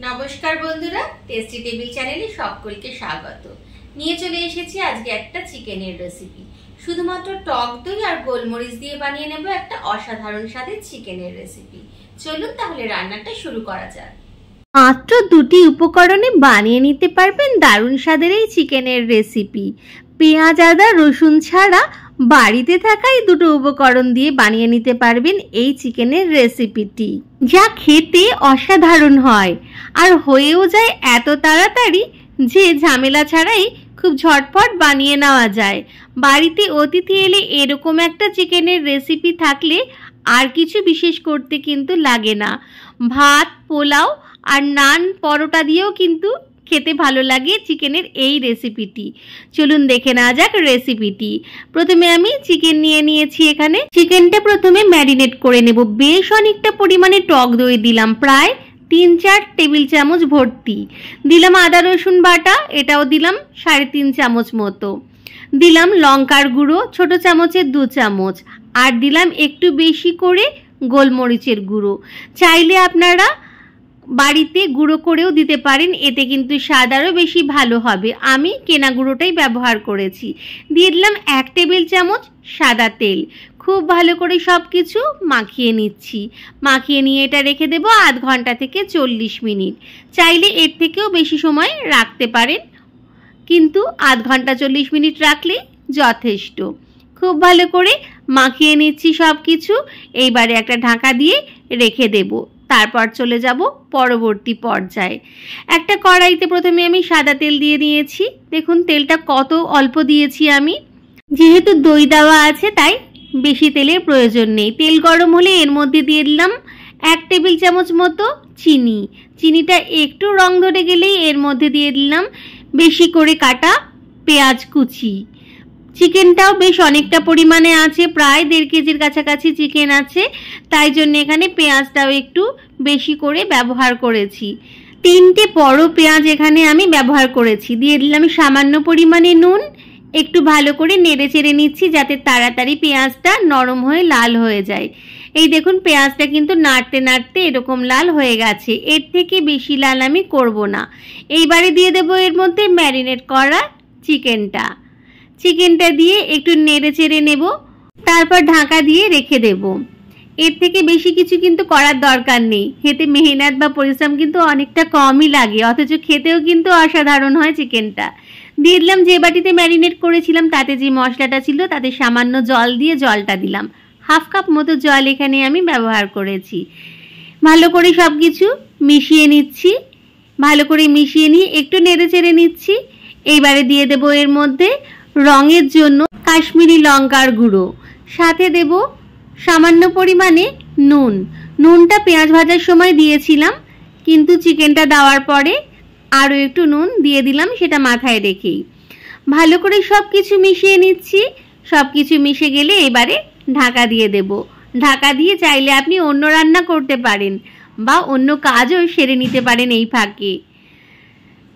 নমস্কার বন্ধুরা, tasty table চ্যানেলে সকলকে স্বাগত। নিয়ে চলে এসেছি আজকে একটা চিকেনের রেসিপি। শুধুমাত্র টক দই আর গোলমরিচ দিয়ে বানিয়ে নেব একটা অসাধারণ স্বাদের চিকেনের রেসিপি। চলুন তাহলে রান্নাটা শুরু করা যাক। মাত্র দুটি উপকরণে বানিয়ে নিতে পারবেন দারুণ স্বাদের এই চিকেনের রেসিপি। পেঁয়াজ, আদা, রসুন ছাড়া বাড়িতে থাকা এই দুটো উপকরণ দিয়ে বানিয়ে নিতে পারবেন এই চিকেনের রেসিপিটি, যা খেতে অসাধারণ হয় আর হয়েও যায় এত তাড়াতাড়ি যে ঝামেলা ছাড়াই খুব ঝটপট বানিয়ে নেওয়া যায়। বাড়িতে অতিথি এলে এরকম একটা চিকেনের রেসিপি থাকলে আর কিছু বিশেষ করতে কিন্তু লাগে না। ভাত, পোলাও আর নান, পরোটা দিয়েও কিন্তু খেতে ভালো লাগে চিকেনের এই রেসিপিটি। চলুন দেখে নেওয়া যাক রেসিপিটি। প্রথমে আমি চিকেন নিয়ে নিয়েছি। এখানে চিকেনটা প্রথমে ম্যারিনেট করে নেব। বেশ অনেকটা পরিমাণে টক দই দিলাম, প্রায় 3-4 টেবিল চামচ ভর্তি। দিলাম আদা রসুন বাটা, এটাও দিলাম 3.5 চামচ মতো। দিলাম লঙ্কার গুঁড়ো ছোট চামচের 2 চামচ, আর দিলাম একটু বেশি করে গোলমরিচের গুঁড়ো। চাইলে আপনারা বাড়িতে গুঁড়ো করেও দিতে পারেন, এতে কিন্তু স্বাদ আরও বেশি ভালো হবে। আমি কেনা গুঁড়োটাই ব্যবহার করেছি। দিয়ে দিলাম 1 টেবিল চামচ সাদা তেল। খুব ভালো করে সব কিছু মাখিয়ে নিচ্ছি। মাখিয়ে নিয়ে এটা রেখে দেবো আধ ঘন্টা থেকে 40 মিনিট। চাইলে এর থেকেও বেশি সময় রাখতে পারেন, কিন্তু আধ ঘন্টা 40 মিনিট রাখলেই যথেষ্ট। খুব ভালো করে মাখিয়ে নিচ্ছি সব কিছু। এইবারে একটা ঢাকা দিয়ে রেখে দেব। তারপর চলে যাব পরবর্তী পর্যায়ে। একটা কড়াইতে প্রথমে আমি সাদা তেল দিয়ে নিয়েছি। দেখুন তেলটা কত অল্প দিয়েছি আমি। যেহেতু দই দেওয়া আছে তাই বেশি তেলের প্রয়োজন নেই। তেল গরম হলে এর মধ্যে দিয়ে দিলাম 1 টেবিল চামচ মতো চিনি। চিনিটা একটু রং ধরে গেলেই এর মধ্যে দিয়ে দিলাম বেশি করে কাটা পেঁয়াজ কুচি। চিকেনটাও বেশ অনেকটা পরিমাণে আছে, প্রায় 1.5 কেজির কাছাকাছি চিকেন আছে, তাই জন্য এখানে পেঁয়াজটাও একটু বেশি করে ব্যবহার করেছি। 3টে বড় পেঁয়াজ এখানে আমি ব্যবহার করেছি। দিয়ে দিলাম সামান্য পরিমাণে নুন। একটু ভালো করে নেড়ে চেড়ে নিচ্ছি যাতে তাড়াতাড়ি পেঁয়াজটা নরম হয়ে লাল হয়ে যায়। এই দেখুন পেঁয়াজটা কিন্তু নাড়তে নাড়তে এরকম লাল হয়ে গেছে। এর থেকে বেশি লাল আমি করব না। এইবারে দিয়ে দেবো এর মধ্যে ম্যারিনেট করা চিকেনটা। চিকেনটা দিয়ে একটু নেড়ে চেড়ে নেব, তারপর ঢাকা দিয়ে রেখে দেব। এর থেকে বেশি কিছু কিন্তু করার দরকার নেই। খেতে মেহনত বা পরিশ্রম কিন্তু অনেকটা কমই লাগে, অথচ খেতেও কিন্তু অসাধারণ হয় চিকেনটা। দিয়ে দিলাম যে বাটিতে ম্যারিনেট করেছিলাম তাতে যে মশলাটা ছিল তাতে সামান্য জল দিয়ে জলটা দিলাম। 1/2 কাপ মতো জল এখানে আমি ব্যবহার করেছি। ভালো করে সব কিছু মিশিয়ে নিচ্ছি। ভালো করে মিশিয়ে নিয়ে একটু নেড়ে চেড়ে নিচ্ছি। এইবারে দিয়ে দেব এর মধ্যে রঙের জন্য কাশ্মীরি লঙ্কার গুঁড়ো, সাথে দেব সামান্য পরিমাণে নুন। নুনটা পেঁয়াজ ভাজার সময় দিয়েছিলাম, কিন্তু চিকেনটা দেওয়ার পরে আরও একটু নুন দিয়ে দিলাম, সেটা মাথায় রেখেই। ভালো করে সব কিছু মিশিয়ে নিচ্ছি। সব কিছু মিশে গেলে এবারে ঢাকা দিয়ে দেব। ঢাকা দিয়ে চাইলে আপনি অন্য রান্না করতে পারেন বা অন্য কাজও সেরে নিতে পারেন এই ফাঁকে।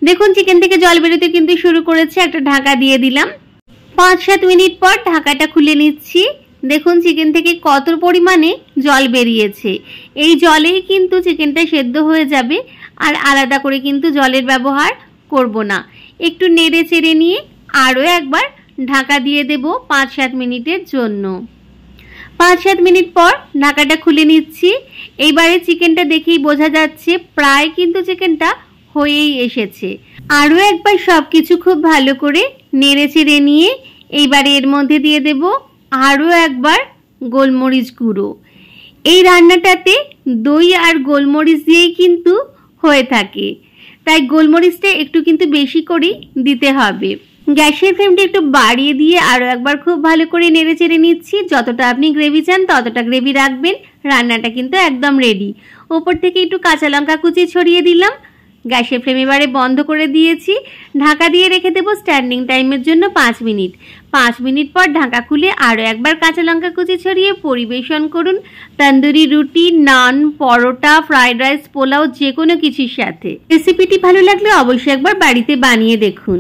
দেখুন চিকেন থেকে জল বেরোতে কিন্তু শুরু করেছে। একটা ঢাকা দিয়ে দিলাম। 5-7 মিনিট পর ঢাকাটা খুলে নিচ্ছি। দেখুন চিকেন থেকে কত পরিমাণে জল বেরিয়েছে। এই জলেই কিন্তু চিকেনটা সেদ্ধ হয়ে যাবে, আর আলাদা করে কিন্তু জলের ব্যবহার করব না। একটু নেড়ে চেড়ে নিয়ে আরও একবার ঢাকা দিয়ে দেব 5-7 মিনিটের জন্য। 5-7 মিনিট পর ঢাকাটা খুলে নিচ্ছি। এইবারে চিকেনটা দেখেই বোঝা যাচ্ছে প্রায় কিন্তু চিকেনটা হয়েই এসেছে। আরও একবার সব কিছু খুব ভালো করে নেড়ে চেড়ে নিয়ে এইবারে এর মধ্যে দিয়ে দেব আরও একবার গোলমরিচ গুঁড়ো। এই রান্নাটাতে দই আর গোলমরিচ দিয়েই কিন্তু হয়ে থাকে, তাই গোলমরিচটা একটু কিন্তু বেশি করেই দিতে হবে। গ্যাসের ফ্লেমটা একটু বাড়িয়ে দিয়ে আরও একবার খুব ভালো করে নেড়ে চেড়ে নিচ্ছি। যতটা আপনি গ্রেভি চান ততটা গ্রেভি রাখবেন। রান্নাটা কিন্তু একদম রেডি। ওপর থেকে একটু কাঁচা লঙ্কা কুচি ছড়িয়ে দিলাম। গ্যাসের ফ্লেম এবারে বন্ধ করে দিয়েছি। ঢাকা দিয়ে রেখে দেবো স্ট্যান্ডিং টাইমের জন্য 5 মিনিট। 5 মিনিট পর ঢাকা খুলে আরও একবার কাঁচা লঙ্কা কুচি ছড়িয়ে পরিবেশন করুন তন্দুরি রুটি, নান, পরোটা, ফ্রাইড রাইস, পোলাও, যে কোনো কিছুর সাথে। রেসিপিটি ভালো লাগলে অবশ্যই একবার বাড়িতে বানিয়ে দেখুন।